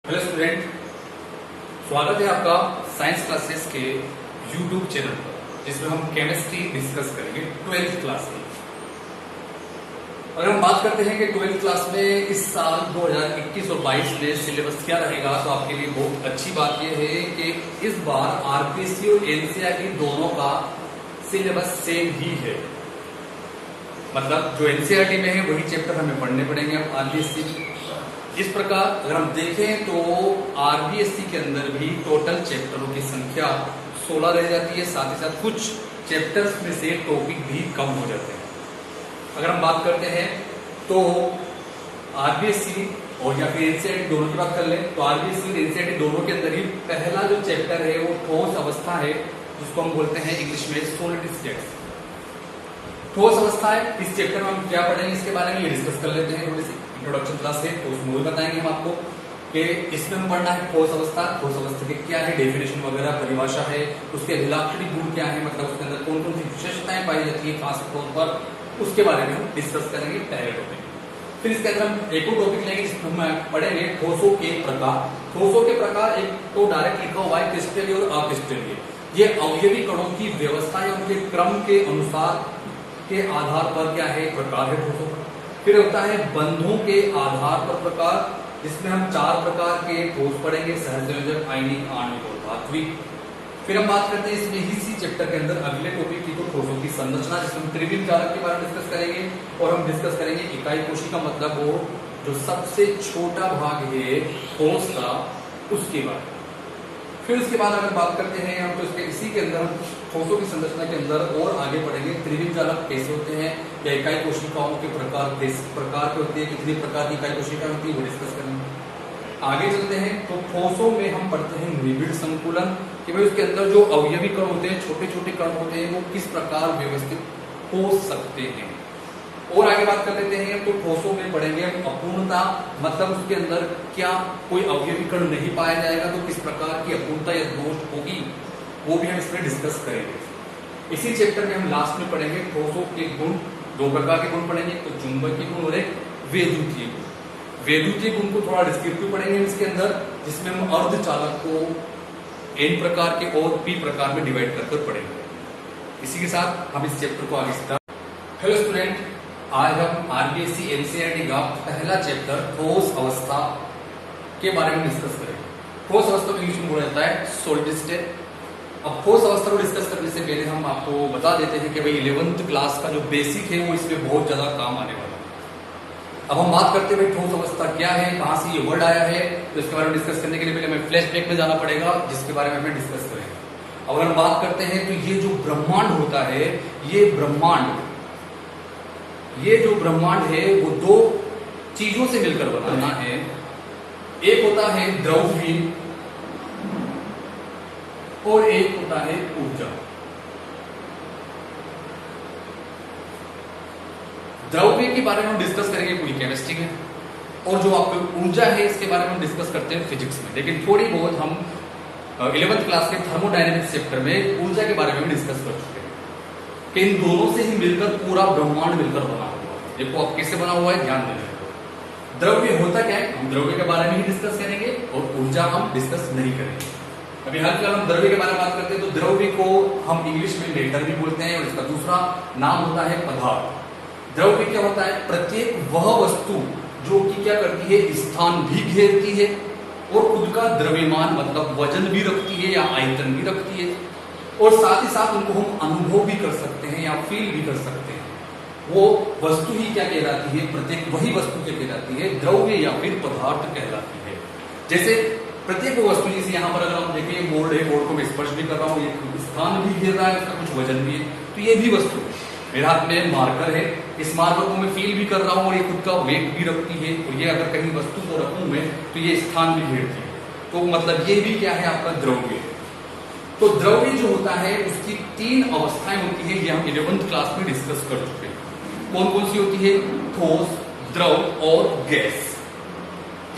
Hello student, स्वागत है आपका साइंस क्लासेस के यूट्यूब चैनल पर, जिसमें हम केमिस्ट्री डिस्कस करेंगे 12th क्लास की। अगर हम बात करते हैं कि 12th क्लास में इस साल 2021 और 22 में सिलेबस क्या रहेगा, तो आपके लिए बहुत अच्छी बात यह है कि इस बार आरपीएससी और एनसीईआरटी दोनों का सिलेबस सेम ही है। मतलब जो एनसीईआरटी में है वही चैप्टर हमें पढ़ने पड़ेंगे अब आरपीएससी। इस प्रकार अगर हम देखें तो आरबीएससी के अंदर भी टोटल चैप्टरों की संख्या 16 रह जाती है, साथ ही साथ कुछ चैप्टर्स में से टॉपिक भी कम हो जाते हैं। अगर हम बात करते हैं तो आरबीएससी और या फिर एनसीईआरटी दोनों की बात कर लें तो आरबीएससी और एनसीईआरटी दोनों के अंदर ही पहला जो चैप्टर है वो ठोस अवस्था है, जिसको हम बोलते हैं इंग्लिश में सॉलिड स्टेट्स। ठोस अवस्था है, इस चैप्टर में हम क्या पढ़ेंगे इसके बारे में ये डिस्कस कर लेते हैं। थोड़ी सी इंट्रोडक्शन क्लास है तो उसमें वो बताएंगे हम आपको कि इसमें हम पढ़ना है ठोस अवस्था। ठोस अवस्था के क्या है, डेफिनेशन वगैरह, परिभाषा है, उसके लाक्षणिक गुण क्या है, मतलब उसके अंदर कौन कौन सी विशेषताएं पाई जाती है खास तौर पर, उसके बारे में हम डिस्कस करेंगे पहले टॉपिक। फिर इसके अंदर हम एक और टॉपिक लेंगे जिसमें हम पढ़ेंगे ठोसों के प्रकार। ठोसों के प्रकार एक तो डायरेक्ट लिखा हुआ है क्रिस्टलीय और अक्रिस्टलीय। ये अवयवी कणों की व्यवस्था या उनके क्रम के अनुसार के आधार पर क्या है प्रकार है ठोसों का। फिर होता है बंधों के आधार पर प्रकार, जिसमें हम 4 प्रकार के ठोस पढ़ेंगे, सहसंयोजक, आयनिक, आणविक और धात्विक। फिर हम बात करते हैं इसमें इसी चैप्टर के अंदर अगले टॉपिक की तो ठोसों की संरचना, जिसमें हम त्रिविम चालक के बारे में डिस्कस करेंगे और हम डिस्कस करेंगे इकाई कोशिका, मतलब वो जो सबसे छोटा भाग है ठोस का, उसके बारे में। फिर उसके बाद अगर बात करते हैं हम तो इसके इसी के अंदर ठोसों की संरचना के अंदर और आगे बढ़ेंगे त्रिविम चालक कैसे होते हैं या इकाई कोशिकाओं के प्रकार किस प्रकार के होते हैं, कितने प्रकार की इकाई कोशिकाएं होती है, वो डिस्कस करेंगे। आगे चलते हैं तो ठोसों में हम पढ़ते हैं निबिड़ संकुलन, कि भाई उसके अंदर जो अवयवी कण होते हैं, छोटे छोटे कण होते हैं, वो किस प्रकार व्यवस्थित हो सकते हैं। और आगे बात कर लेते हैं तो ठोसों में पढ़ेंगे हम अपूर्णता, मतलब उसके अंदर क्या कोई अवयवी कण नहीं पाया जाएगा तो किस प्रकार की अपूर्णता या दोष होगी, वो भी हम इसमें डिस्कस करेंगे। इसी चैप्टर में हम लास्ट में पढ़ेंगे ठोसों के गुण। 2 प्रकार के गुण पढ़ेंगे, तो चुंबकीय गुण और एक वैद्युतीय गुण। वैद्युतीय गुण को थोड़ा डिस्क्रिप्टिव पढ़ेंगे इसके अंदर, जिसमें हम अर्धचालक को N प्रकार के और P प्रकार में डिवाइड कर पढ़ेंगे। इसी के साथ हम इस चैप्टर को आगे स्टार्ट। हेलो स्टूडेंट, आज हम आरबीएससी एनसीईआरटी का पहला चैप्टर ठोस अवस्था के बारे में डिस्कस करेंगे। ठोस अवस्था को इंग्लिश में बोला जाता है सॉलिड स्टेट। अब ठोस अवस्था को डिस्कस करने से पहले हम आपको बता देते हैं कि भाई 11th क्लास का जो बेसिक है वो इसमें बहुत ज्यादा काम आने वाला है। अब हम बात करते हैं भाई ठोस अवस्था क्या है, कहां से ये वर्ड आया है, तो इसके बारे में डिस्कस करने के लिए पहले हमें फ्लैशबैक में जाना पड़ेगा, जिसके बारे में हमें डिस्कस करेंगे। अगर हम बात करते हैं तो ये जो ब्रह्मांड होता है, ये जो ब्रह्मांड है वो 2 चीजों से मिलकर बना है। एक होता है द्रव्य और एक होता है ऊर्जा। द्रव्य के बारे में हम डिस्कस करेंगे पूरी केमिस्ट्री में, और जो आपको ऊर्जा है इसके बारे में हम डिस्कस करते हैं फिजिक्स में। लेकिन थोड़ी बहुत हम 11th क्लास के थर्मोडायनेमिक्स चैप्टर में ऊर्जा के बारे में भी डिस्कस कर चुके हैं कि इन दोनों से ही मिलकर पूरा ब्रह्मांड मिलकर बना हुआ है। देखो अब कैसे बना हुआ है, ध्यान देना। द्रव्य होता क्या है, हम द्रव्य के बारे में ही डिस्कस करेंगे, और ऊर्जा हम डिस्कस नहीं करेंगे। अभी हाल फिलहाल हम द्रव्य के बारे में बात करते हैं तो द्रव्य को हम इंग्लिश में मेटर भी बोलते हैं, और इसका दूसरा नाम होता है पदार्थ। द्रव्य क्या होता है, प्रत्येक वह वस्तु जो कि क्या करती है, स्थान भी घेरती है और खुद का द्रव्यमान मतलब वजन भी रखती है या आयतन भी रखती है, और साथ ही साथ उनको हम अनुभव भी कर सकते हैं या फील भी कर सकते हैं। वो वस्तु ही क्या कहलाती है, प्रत्येक वही वस्तु क्या कहलाती है, द्रव्य या फिर पदार्थ कहलाती है। जैसे प्रत्येक वस्तु, जैसे यहाँ पर अगर हम देखें बोर्ड है, बोर्ड को मैं स्पर्श भी कर रहा हूँ, ये स्थान भी घेर रहा है, उसका कुछ वजन भी है, तो ये भी वस्तु है। मेरे हाथ में मार्कर है, इस मार्कर को मैं फील भी कर रहा हूँ और ये खुद का वेट भी रखती है, तो ये अगर कहीं वस्तु को रखूं मैं तो ये स्थान भी घेरती है, तो मतलब ये भी क्या है आपका द्रव्य। तो द्रव्य जो होता है उसकी 3 अवस्थाएं होती है, ये हम 11th क्लास में डिस्कस कर चुके हैं। कौन कौन सी होती है, ठोस, द्रव और गैस,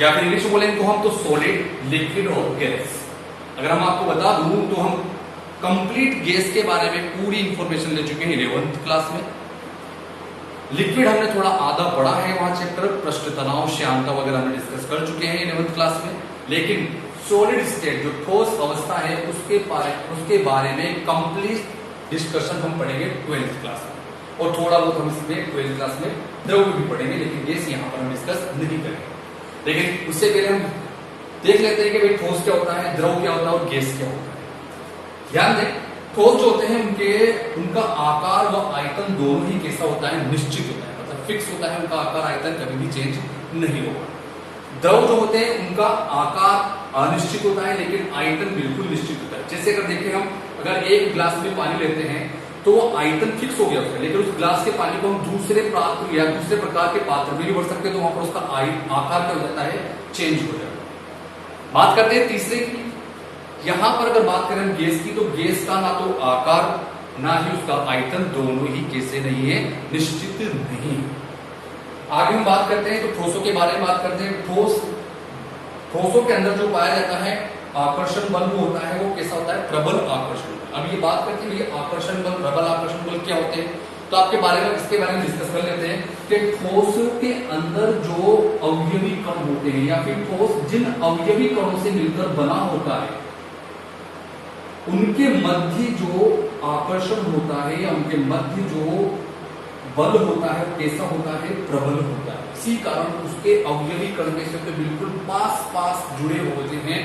या फिर इंग्लिश में बोलें तो हम तो सॉलिड, लिक्विड और गैस। अगर हम आपको बता दूं तो हम कंप्लीट गैस के बारे में पूरी इंफॉर्मेशन ले चुके हैं 11th क्लास में। लिक्विड हमने थोड़ा आधा पढ़ा है वहां चैप्टर, पृष्ठ तनाव, श्यानता वगैरह हमने डिस्कस कर चुके हैं 11th क्लास में। लेकिन सॉलिड स्टेट जो ठोस अवस्था है उसके बारे में कंप्लीट डिस्कशन हम पढ़ेंगे 12th क्लास में, और थोड़ा बहुत हम इसमें 12th क्लास में द्रव भी पढ़ेंगे, लेकिन गैस यहाँ पर हम डिस्कस नहीं करेंगे। लेकिन उससे पहले हम देख लेते हैं कि भाई ठोस क्या होता है, द्रव क्या होता है और गैस क्या होता है। ध्यान दें, ठोस जो होते हैं उनका आकार व आयतन दोनों ही कैसा होता है, निश्चित होता है, मतलब फिक्स होता है, उनका आकार आयतन कभी भी चेंज नहीं होगा। द्रव जो होते हैं उनका आकार अनिश्चित होता है लेकिन आयतन बिल्कुल निश्चित होता है। जैसे अगर देखें हम अगर एक गिलास में पानी लेते हैं तो वो आयतन फिक्स हो गया उसका, लेकिन उस गिलास के पानी को हम दूसरे पात्र या दूसरे प्रकार के पात्र में भी भर सकते हैं, तो वहां पर उसका आकार क्या हो जाता है, चेंज हो जाता है। बात करते हैं तीसरे की। यहां पर अगर बात करें हम गैस की, तो गैस का ना तो आकार ना ही उसका आयतन दोनों ही कैसे नहीं है, निश्चित नहीं। आगे हम बात करते हैं तो ठोसों के बारे में बात करते हैं। ठोसों के अंदर जो पाया जाता है आकर्षण बल वो होता है, वो कैसा होता है, प्रबल आकर्षण। अब ये बात करते हैं ये आकर्षण बल, प्रबल आकर्षण बल क्या होते हैं, तो आपके बारे में इसके बारे में डिस्कस कर लेते हैं कि ठोस के अंदर जो अवयवी कण होते हैं या फिर ठोस जिन अवयवी कणों से मिलकर बना होता है उनके मध्य जो आकर्षण होता है या उनके मध्य जो बल होता है कैसा होता है, प्रबल होता है। इसी कारण उसके अवयवी कण के साथ बिल्कुल पास जुड़े होते हैं,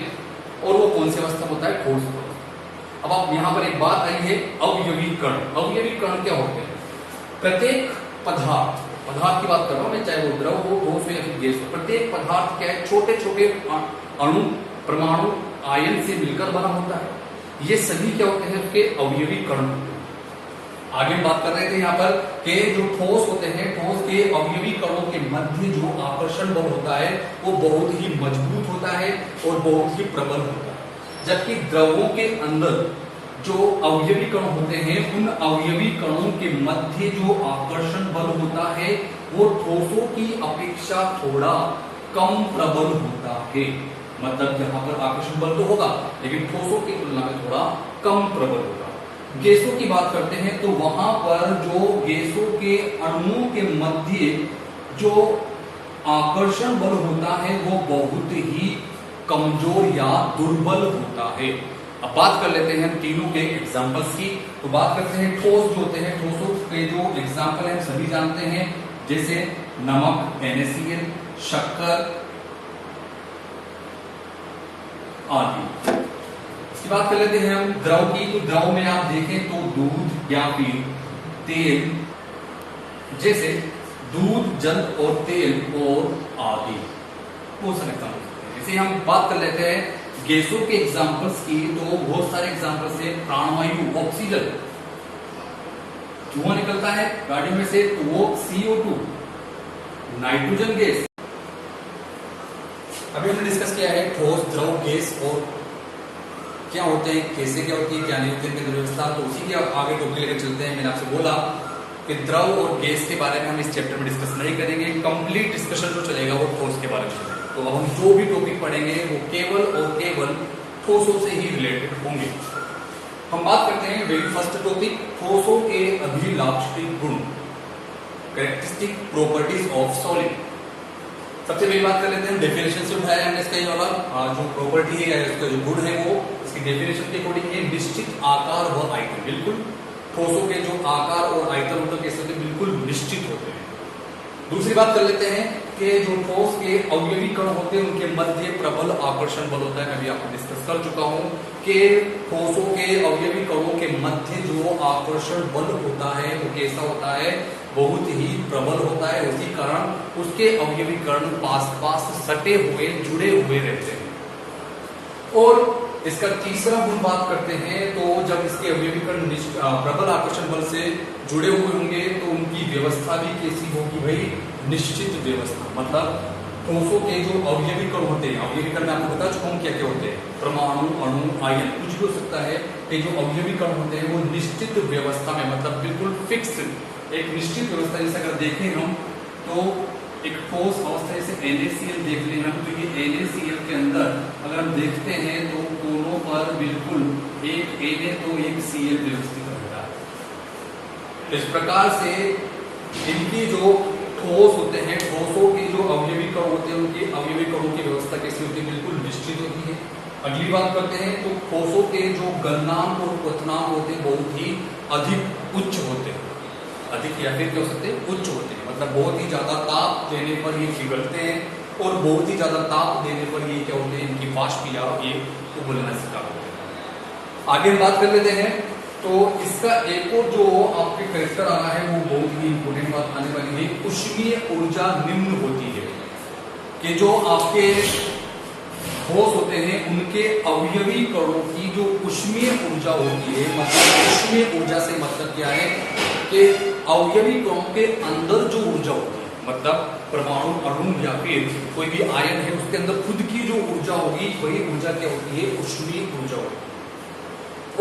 और वो कौन सी अवस्था होता है, ठोस अवस्था। अब आप यहां पर एक बात आई है अवयवी कण। अवयवी कण क्या होते हैं, प्रत्येक पदार्थ की बात कर रहा हूं मैं, चाहे वो द्रव हो, ठोस हो या फिर गैस हो, प्रत्येक पदार्थ क्या है, छोटे छोटे अणु, परमाणु, आयन से मिलकर बना होता है। ये सभी क्या होते हैं, उसके अवयवी कण होते हैं। आगे हम बात कर रहे थे यहाँ पर कि जो ठोस होते हैं, ठोस के अवयवी कणों के मध्य जो आकर्षण बल होता है वो बहुत ही मजबूत होता है और बहुत ही प्रबल होता है, जबकि द्रवों के अंदर जो अवयवी कण होते हैं उन अवयवी कणों के मध्य जो आकर्षण बल होता है वो ठोसों की अपेक्षा थोड़ा कम प्रबल होता है। मतलब यहाँ पर आकर्षण बल तो होगा लेकिन ठोसों की तुलना में थोड़ा कम प्रबल होगा। गैसों की बात करते हैं तो वहां पर जो गैसों के अणुओं के मध्य जो आकर्षण बल होता है वो बहुत ही कमजोर या दुर्बल होता है। अब बात कर लेते हैं तीनों के एग्जांपल्स की। तो बात करते हैं ठोस जो होते हैं, ठोसों के जो एग्जांपल हैं सभी जानते हैं, जैसे नमक NaCl, शक्कर आदि। इसकी बात कर लेते हैं हम द्रव की। तो द्रव में आप देखें तो दूध या फिर तेल, जैसे दूध, जल और तेल और आदि वो सब एग्जाम्पल। जैसे हम बात कर लेते हैं गैसों के एग्जाम्पल्स की, तो बहुत सारे एग्जाम्पल्स है। प्राणवायु, ऑक्सीजन, धुआं निकलता है गाड़ियों में से तो वो CO2, नाइट्रोजन गैस। अभी हमने डिस्कस किया है ठोस, द्रव, गैस और क्या होते हैं, कैसे क्या होती है, क्या नहीं होती है इनकी व्यवस्था। तो उसी के आगे टॉपिक लेकर चलते हैं। मैंने आपसे बोला कि द्रव और गैस के बारे में हम इस चैप्टर में डिस्कस नहीं करेंगे, कंप्लीट डिस्कशन जो चलेगा वो ठोस के बारे में चलेगा। तो अब हम जो भी टॉपिक पढ़ेंगे वो केवल और केवल ठोसों से ही रिलेटेड होंगे। हम बात करते हैं वेरी फर्स्ट टॉपिक, ठोसों के अभिलाक्षणिक गुण, कैरेक्टरिस्टिक प्रॉपर्टीज ऑफ सॉलिड। सबसे पहली बात कर लेते हैं डेफिनेशन से उठाया हमने इसका ये वाला जो प्रॉपर्टी है या इसका जो गुण है वो इसकी डेफिनेशन के अकॉर्डिंग है निश्चित आकार व आयतन। बिल्कुल ठोसों के जो आकार और आयतन होते हैं कैसे होते हैं, बिल्कुल निश्चित होते हैं। दूसरी बात कर लेते हैं कि जो ठोस के अवयवी कण होते हैं उनके मध्य प्रबल आकर्षण बल होता है। मैं भी आपको डिस्कस कर चुका हूं कि ठोसों के अवयवी कणों के मध्य जो आकर्षण बल होता है वो कैसा होता है, बहुत ही प्रबल होता है। उसी कारण उसके अवयवी कण पास सटे हुए, जुड़े हुए रहते हैं। और इसका तीसरा गुण बात करते हैं तो जब इसके अवयवी कण प्रबल आकर्षण बल से जुड़े हुए होंगे तो उनकी व्यवस्था भी कैसी होगी भाई, निश्चित व्यवस्था। मतलब ठोसों के जो अवयवी कण होते हैं, अवयवी कण मैं आपको बता चुका हूं क्या क्या होते हैं, परमाणु, अणु, आयन, कुछ भी हो सकता है कि जो अवयवी कण होते हैं वो निश्चित व्यवस्था में, मतलब बिल्कुल फिक्स एक निश्चित व्यवस्था। जैसे अगर देखें हम तो एक ठोस अवस्था जैसे NaCl देख लें हम, तो ये NaCl के अंदर अगर हम देखते हैं तो दोनों पर बिल्कुल एक Na तो एक Cl व्यवस्थित रहता है। इस प्रकार से इनकी जो ठोस होते हैं, ठोसों के जो अवयवी कण होते हैं उनके अवयवी कणों की व्यवस्था व्यवस्था कैसी होती है, बिल्कुल निश्चित होती है। अगली बात करते हैं तो ठोसों के जो गलनांक और क्वथनांक होते हैं बहुत ही अधिक उच्च होते हैं, अधिक या फिर क्या हो सकते हैं उच्च होते हैं, मतलब बहुत ही ज्यादा ताप देने पर ये पिघलते हैं और बहुत ही ज्यादा ताप देने पर ये क्या होते हैं, इनकी वाष्प या ये उबलना शिकार होते हैं। आगे हम बात कर लेते हैं तो इसका एक और जो आपके करेक्टर आ रहा है वो बहुत ही इंपोर्टेंट बात आने वाली है, ऊष्मीय ऊर्जा निम्न होती है, कि जो आपके ठोस होते हैं उनके अवयवी कणों की जो ऊष्मीय ऊर्जा होती है, मतलब ऊष्मीय ऊर्जा से मतलब क्या है कि अवयवी कणों के अंदर जो ऊर्जा होती है, मतलब परमाणु अणु या फिर कोई भी आयन है उसके अंदर खुद की जो ऊर्जा होगी वही ऊर्जा क्या होती है, ऊष्मीय ऊर्जा होती है।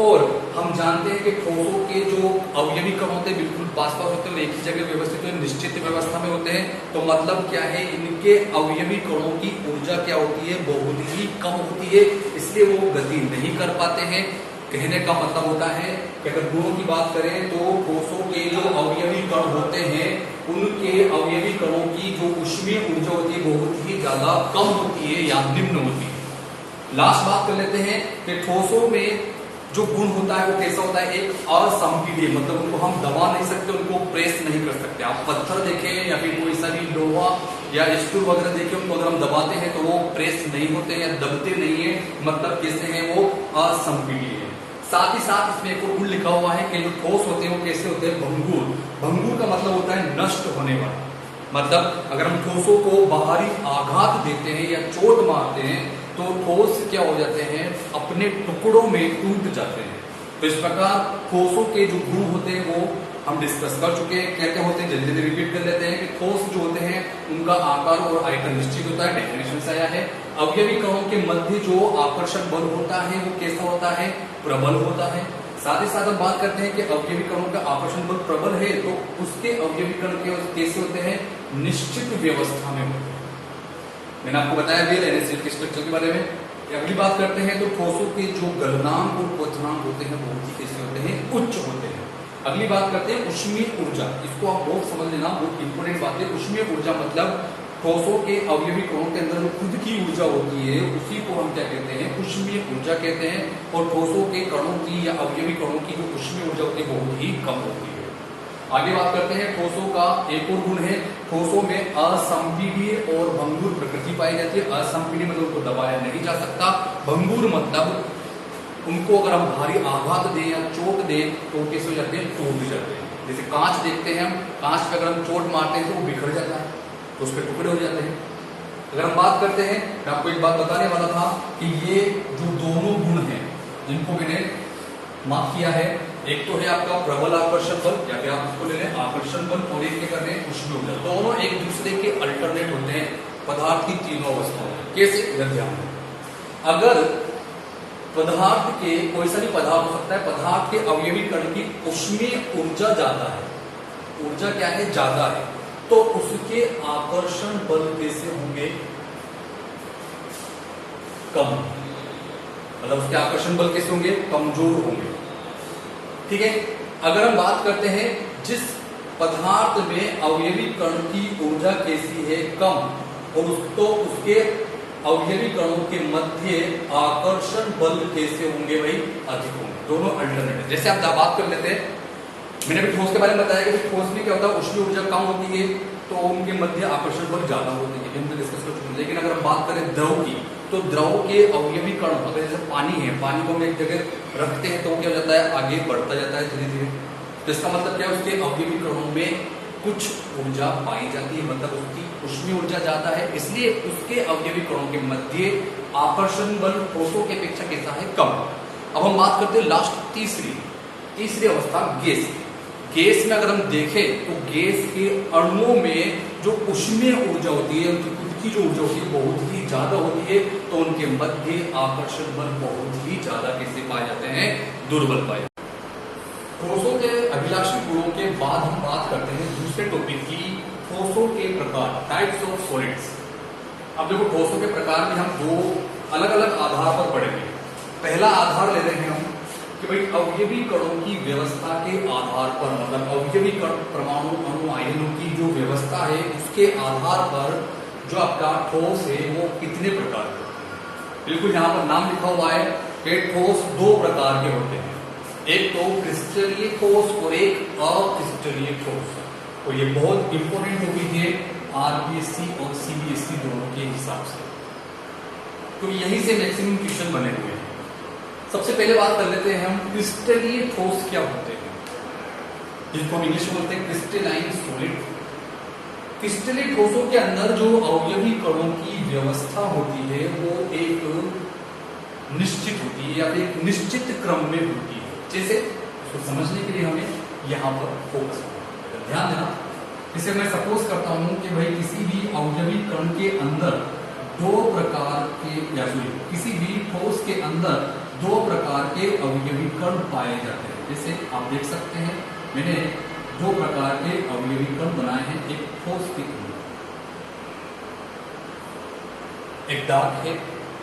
और हम जानते हैं कि ठोसों के जो अवयवी कण होते हैं बिल्कुल पास-पास होते हैं, एक ही जगह व्यवस्थित हैं, निश्चित व्यवस्था में होते हैं, तो मतलब क्या है, इनके अवयवी कणों की ऊर्जा क्या होती है, बहुत ही कम होती है, इसलिए वो गति नहीं कर पाते हैं। कहने का मतलब होता है कि अगर गुणों की बात करें तो ठोसों के जो अवयवी कण होते हैं उनके अवयवी कणों की जो ऊष्मीय ऊर्जा होती है बहुत ही ज्यादा कम होती है या निम्न होती है। लास्ट बात कर लेते हैं कि ठोसों में जो गुण होता है वो कैसा होता है, एक असंपीड्य, मतलब उनको हम दबा नहीं सकते, उनको प्रेस नहीं कर सकते। आप पत्थर देखें या फिर कोई सा भी लोहा या स्टूल वगैरह देखें, उनको अगर हम दबाते हैं तो वो प्रेस नहीं होते या दबते नहीं है, मतलब कैसे हैं वो असंपीड्य है। साथ ही साथ इसमें एक और गुण लिखा हुआ है कि जो ठोस होते हैं वो कैसे होते हैं, भंगुर। भंगुर का मतलब होता है नष्ट होने वाला, मतलब अगर हम ठोसों को बाहरी आघात देते हैं या चोट मारते हैं तो ठोस क्या हो जाते हैं, अपने टुकड़ों में टूट जाते हैं। तो इस प्रकार ठोसों के जो गुण होते हैं वो हम डिस्कस कर चुके हैं। क्या क्या होते हैं जल्दी जल्दी रिपीट कर लेते हैं कि ठोस जो होते हैं उनका आकार और आयतन निश्चित होता है, डेफिनेशन से आया है। अवयवी कणों के मध्य जो आकर्षक बल होता है वो कैसा होता है, प्रबल होता है। साथ ही साथ हम बात करते हैं कि अवयवी कणों का आकर्षण बल प्रबल है तो उसके अवयवी कण कैसे होते हैं, निश्चित व्यवस्था में होते हैं। मैंने आपको बताया भी एनएसएल के स्ट्रक्चर के बारे में। अगली बात करते हैं तो ठोसों के जो गलनांक और क्वथनांक होते हैं बहुत ही कैसे होते हैं, उच्च होते हैं। अगली बात करते हैं ऊष्मीय ऊर्जा, इसको आप बहुत समझ लेना, बहुत इंपोर्टेंट बात है। ऊष्मीय ऊर्जा मतलब ठोसों के अवयवी कणों के अंदर जो खुद की ऊर्जा होती है उसी को हम क्या कहते हैं, ऊष्मीय ऊर्जा कहते हैं। और ठोसों के कणों की या अवयवी कणों की जो ऊष्मीय ऊर्जा होती है बहुत ही कम होती है। आगे बात करते हैं ठोसों का एक और गुण है, ठोसों में असंपीड्य और भंगुर प्रकृति पाई जाती है। असंपीड्य मतलब उनको दबाया नहीं जा सकता, भंगुर मतलब उनको अगर हम भारी आघात दें या चोट दें तो कैसे हो जाते हैं, टूट जाते हैं। जैसे कांच देखते हैं हम, कांच पे अगर हम चोट मारते हैं तो वो बिखर जाता है, तो उस पर टुकड़े हो जाते हैं। अगर हम बात करते हैं, मैं आपको एक बात बताने वाला था कि ये जो दोनों गुण हैं जिनको मैंने मार्क किया है, एक तो है आपका प्रबल आकर्षण बल या फिर आप इसको ले लें आकर्षण बल, और एक क्या कर रहे हैं, ऊष्मीय ऊर्जा। दोनों एक दूसरे के अल्टरनेट होते हैं पदार्थ की तीनों अवस्थाओं में। कैसे, इधर ध्यान दें। अगर पदार्थ के कोई सा भी पदार्थ हो सकता है, पदार्थ के अवयवी कण की ऊष्मीय ऊर्जा ज्यादा है, ऊर्जा क्या है, ज्यादा है, तो उसके आकर्षण बल कैसे होंगे, कम। मतलब उसके आकर्षण बल कैसे होंगे, कमजोर होंगे। ठीक है। अगर हम बात करते हैं जिस पदार्थ में अवयवी कण की ऊर्जा कैसी है, कम, और तो उसके अवयवी कणों के मध्य आकर्षण बल कैसे होंगे, भाई अधिक होंगे। दोनों अल्टरनेट। जैसे आप बात कर लेते हैं, मैंने भी ठोस के बारे में बताया कि ठोस में क्या होता है, ऊष्मीय ऊर्जा कम होती है तो उनके मध्य आकर्षण बल ज्यादा होते हैं, हम डिस्कस कर चुके हैं। लेकिन अगर हम बात करें द्रव की, तो द्रव के अवयवी कण, अगर जैसे पानी है, पानी को हम एक जगह रखते हैं तो वो क्या हो जाता है, आगे बढ़ता जाता है धीरे धीरे। तो इसका मतलब क्या है, उसके अवयवी कणों में कुछ ऊर्जा पाई जाती है, मतलब उसकी ऊष्मीय ऊर्जा ज्यादा है, इसलिए उसके अवयवी कणों के मध्य आकर्षण बल ठोसों की अपेक्षा कैसा है, कम। अब हम बात करते हैं लास्ट तीसरी अवस्था, गैस। गैस में अगर हम देखें तो गैस के अणुओं में जो ऊष्मीय ऊर्जा होती है, उनकी खुद की जो ऊर्जा होती है बहुत ही ज्यादा होती है, तो उनके मध्य आकर्षण बल बहुत ही ज्यादा कैसे पाए जाते हैं, दुर्बल पाए। ठोसों के अभिलाषी गुणों के बाद हम बात करते हैं दूसरे टॉपिक की, ठोसों के प्रकार, टाइप्स ऑफ सॉलिड्स। अब देखो ठोसों के प्रकार में हम दो अलग अलग आधार पर पढ़ेंगे। पहला आधार ले रहे हैं हम कि भाई अवयवी कणों की व्यवस्था के आधार पर, मतलब अवयवी कण परमाणु अणु आयनों की जो व्यवस्था है उसके आधार पर जो आपका ठोस है वो कितने प्रकार के होते हैं। बिल्कुल यहाँ पर नाम लिखा हुआ है कि ठोस दो प्रकार के होते हैं, एक तो क्रिस्टलीय ठोस और एक अक्रिस्टलीय ठोस। और ये बहुत इंपॉर्टेंट टॉपिक है आरपीएससी और सीबीएसई दोनों के हिसाब से, तो यहीं से मैक्सिमम क्वेश्चन बने हुए हैं। सबसे पहले बात कर लेते हैं हम क्रिस्टलीय ठोस क्या होते हैं, जिसको हम इंग्लिश में बोलते हैं क्रिस्टलाइन सॉलिड। क्रिस्टलीय ठोसों के अंदर जो अवयवी कणों की व्यवस्था होती है वो एक निश्चित होती है या फिर एक निश्चित क्रम में होती है। जैसे उसको समझने के लिए हमें यहाँ पर फोकस करना, ध्यान देना। इसे मैं सपोज करता हूं कि भाई किसी भी अवयवी कण के अंदर दो प्रकार के या किसी भी ठोस के अंदर दो प्रकार के अवयवी कण पाए जाते हैं। जैसे आप देख सकते हैं मैंने दो प्रकार के अवयवी कण बनाए हैं एक ठोस के अंदर, एक डार्क है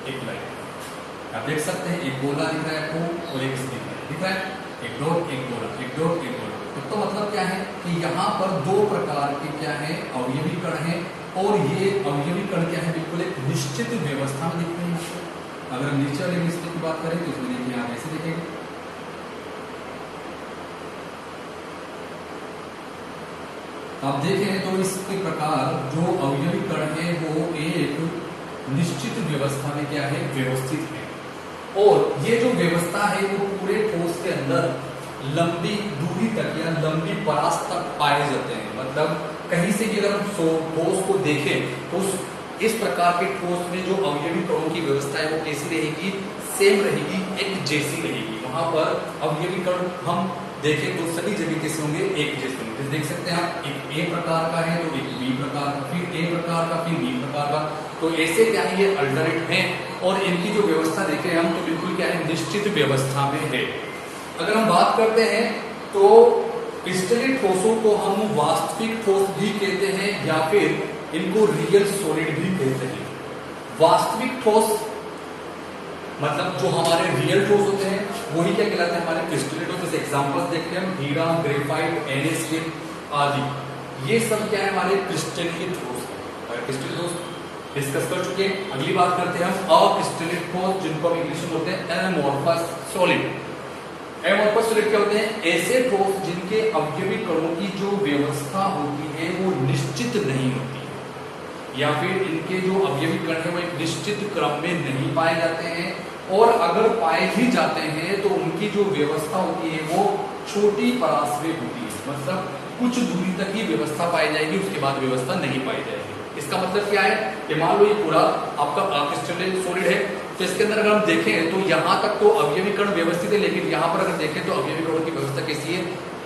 एक लाइट। आप देख सकते हैं एक गोला दिख रहा है आपको और एक स्थिर दिख रहा है, एक डॉट एक गोला, एक डॉट एक गोला। तो मतलब क्या है कि यहाँ पर दो प्रकार के क्या है अवयवी कण हैं और ये अवयवी कण क्या है बिल्कुल एक निश्चित व्यवस्था में दिख रहे हैं। अगर हम नीचे वाले व्यवस्था की बात करें तो इसमें देखिए आप ऐसे देखेंगे, आप देखें तो इसके प्रकार जो अवयवी कण है वो एक निश्चित व्यवस्था में क्या है व्यवस्थित है। और ये जो व्यवस्था है वो पूरे ठोस के अंदर लंबी दूरी तक या लंबी परास तक पाए जाते हैं। मतलब कहीं से भी अगर हम ठोस को देखें तो इस प्रकार के ठोस में जो अवयवी कणों की व्यवस्था है वो कैसी रहेगी, सेम रहेगी, एक जैसी रहेगी। वहां पर अवयवी कण हम देखें तो सभी जगह कैसे होंगे, एक जैसे होंगे। देख सकते हैं आप एक ए प्रकार का है तो एक बी प्रकार का, फिर ए प्रकार का, फिर बी प्रकार का। तो ऐसे क्या है ये अल्टरनेट हैं और इनकी जो व्यवस्था देखें हम तो बिल्कुल क्या है निश्चित व्यवस्था में है। अगर हम बात करते हैं तो क्रिस्टलीय ठोसों को हम वास्तविक ठोस भी कहते हैं या फिर इनको रियल सॉलिड भी कहते हैं। वास्तविक ठोस मतलब जो हमारे रियल ठोस होते हैं वही क्या कहलाते हैं हमारे क्रिस्टलीय ठोस। जैसे एग्जांपल्स देखते हैं हम हीरा, ग्रेफाइट, NaCl आदि, ये सब क्या है हमारे क्रिस्टलीय ठोस है। क्रिस्टलीय ठोस डिस्कस कर चुके हैं। अगली बात करते हैं हम अक्रिस्टलीय ठोस, जिनको हम इंग्लिश में बोलते हैं एमोर्फस सॉलिड। एमोर्फस सॉलिड क्या होते हैं, ऐसे ठोस जिनके अवयवी कणों की जो व्यवस्था होती है वो निश्चित नहीं होती है या फिर इनके जो अवयवी कण है वो एक निश्चित क्रम में नहीं पाए जाते हैं और अगर पाए ही जाते हैं तो उनकी जो व्यवस्था होती है वो छोटी परास में होती है। मतलब कुछ दूरी तक ही व्यवस्था पाई जाएगी, उसके बाद व्यवस्था नहीं पाई जाएगी। इसका मतलब क्या है कि मान लो ये पूरा आपका क्रिस्टलीय सॉलिड है तो इसके अंदर अगर हम देखें तो यहाँ तक तो अवयवी कण व्यवस्थित है, लेकिन यहाँ पर अगर देखें तो अवयवी कणों की व्यवस्था कैसी है,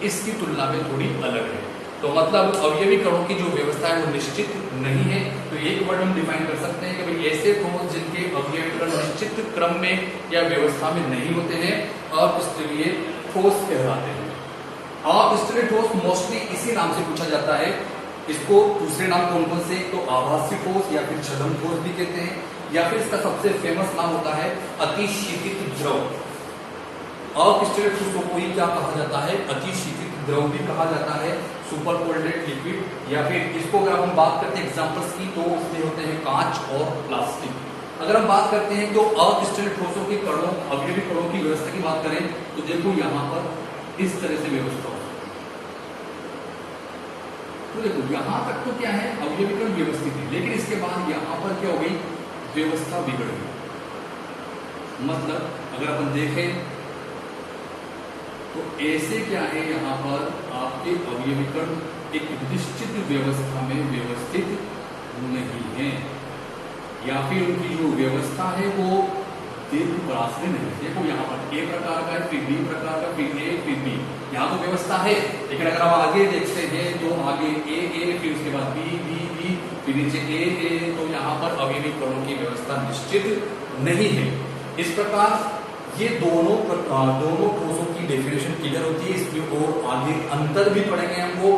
इसकी तुलना में थोड़ी अलग है। तो मतलब अवयवी कणों की जो व्यवस्था है वो निश्चित नहीं है। तो एक वर्ड हम डिफाइन कर सकते हैं कि भाई ऐसे ठोस जिनके अवयवी कण निश्चित क्रम में या व्यवस्था में नहीं होते हैं अक्रिस्टलीय ठोस कहलाते हैं। अक्रिस्टलीय ठोस मोस्टली इसी नाम से पूछा जाता है। इसको दूसरे नाम कौन कौन से, तो आभासी ठोस या फिर छद्म ठोस भी कहते हैं, या फिर इसका सबसे फेमस नाम होता है अतिशीतित द्रव। अक्रिस्टलीय ठोसों को ही क्या कहा जाता है, अतिशीतित द्रव भी कहा जाता है, सुपर कोल्डेड लिक्विड, या फिर इसको अगर हम बात करते हैं एग्जांपल्स की तो उसमें होते हैं कांच और प्लास्टिक। अगर हम बात करते हैं तो अक्रिस्टलीय ठोसों के कणों अवयवी कणों की व्यवस्था की बात करें तो देखो यहाँ पर इस तरह से व्यवस्था हो। तो देखो यहाँ तक तो क्या है अवयवी कण व्यवस्थित है, लेकिन इसके बाद यहाँ पर क्या हो गई, व्यवस्था बिगड़ गई। मतलब अगर अपन देखें तो ऐसे क्या है यहाँ पर आपके अवयवी कण एक निश्चित व्यवस्था में व्यवस्थित नहीं है या फिर उनकी जो व्यवस्था है वो दीर्घ परास में नहीं। देखो यहाँ पर ए प्रकार का है, फिर बी प्रकार का, फिर ए, फिर बी, यहाँ तो व्यवस्था है। लेकिन अगर हम आगे देखते हैं तो आगे ए, फिर उसके बाद बी, फिर नीचे ए, तो यहाँ पर अवयवी कणों की व्यवस्था निश्चित नहीं है। इस प्रकार ये दोनों ठोसों की डेफिनेशन क्लियर होती है। इसकी और आगे अंतर भी पढ़ेंगे हम वो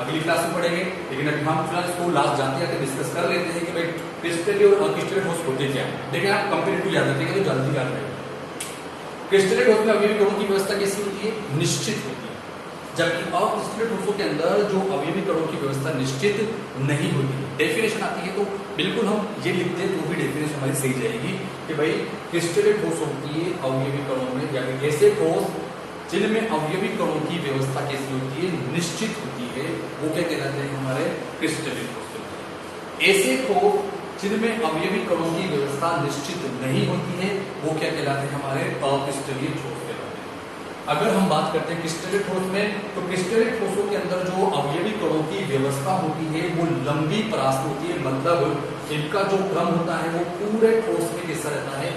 अगली क्लास में पढ़ेंगे, लेकिन अभी हम फिलहाल इसको लास्ट जाते जाते डिस्कस कर लेते हैं कि भाई क्रिस्टलीय और अक्रिस्टलीय ठोस होते क्या है। देखिए आप कंपेरेटिव याद रखेंगे तो जल्दी याद रहेगा। क्रिस्टलीय ठोस में अवयवी कणों की व्यवस्था कैसी होती है, निश्चित होती है। जबकि अक्रिस्टलीय ठोसों के अंदर जो अवयवी कणों की व्यवस्था निश्चित नहीं होती है। डेफिनेशन आती है तो बिल्कुल हम ये लिखते हैं तो भी डेफिनेशन हमारी सही जाएगी कि भाई क्रिस्टलीय ठोस होती है अवयवी कणों में, या फिर ऐसे ठोस जिनमें अवयवी कणों की व्यवस्था कैसी होती है, निश्चित होती है, वो क्या कहलाते हैं हमारे क्रिस्टलीय ठोस होते हैं। ऐसे ठोस जिनमें अवयवी कणों की व्यवस्था निश्चित नहीं होती है वो क्या कहलाते हैं हमारे अक्रिस्टलीय ठोस कहलाते हैं। अगर हम बात करते हैं क्रिस्टलीय ठोस में, तो क्रिस्टलीय ठोसों के अंदर जो अवयवी कणों की व्यवस्था होती है वो लंबी परास्त होती है, मतलब इनका जो क्रम होता है वो पूरे ठोस में कैसा रहता है,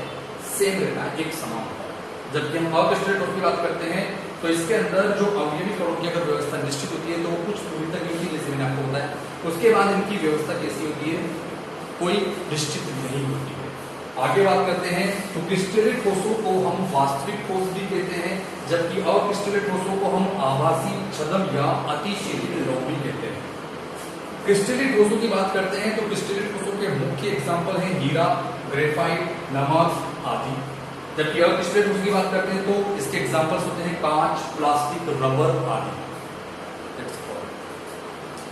सेम रहता है, एक समान होता है। जबकि हम अक्रिस्टलीय ठोस की बात करते हैं तो इसके अंदर जो अवयवी कणों की अगर व्यवस्था निश्चित होती है तो वो कुछ दूरी तक इनकी, जैसे मैंने आपको बताया, उसके बाद इनकी व्यवस्था कैसी होती है, कोई निश्चित नहीं होती है। आगे बात करते हैं तो क्रिस्टलीय ठोसों को हम वास्तविक ठोस भी कहते हैं, जबकि अक्रिस्टलीय ठोसों को हम आभासी, छद्म या अतिशीतल लौह भी कहते हैं। क्रिस्टलीय ठोसों की बात करते हैं तो क्रिस्टलीय ठोसों के मुख्य एग्जाम्पल हैं हीरा, ग्रेफाइट, नमक आदि। जबकि अक्रिस्टलीय ठोसों की बात करते हैं तो इसके एग्जाम्पल्स होते हैं कांच, प्लास्टिक, रबर आदि।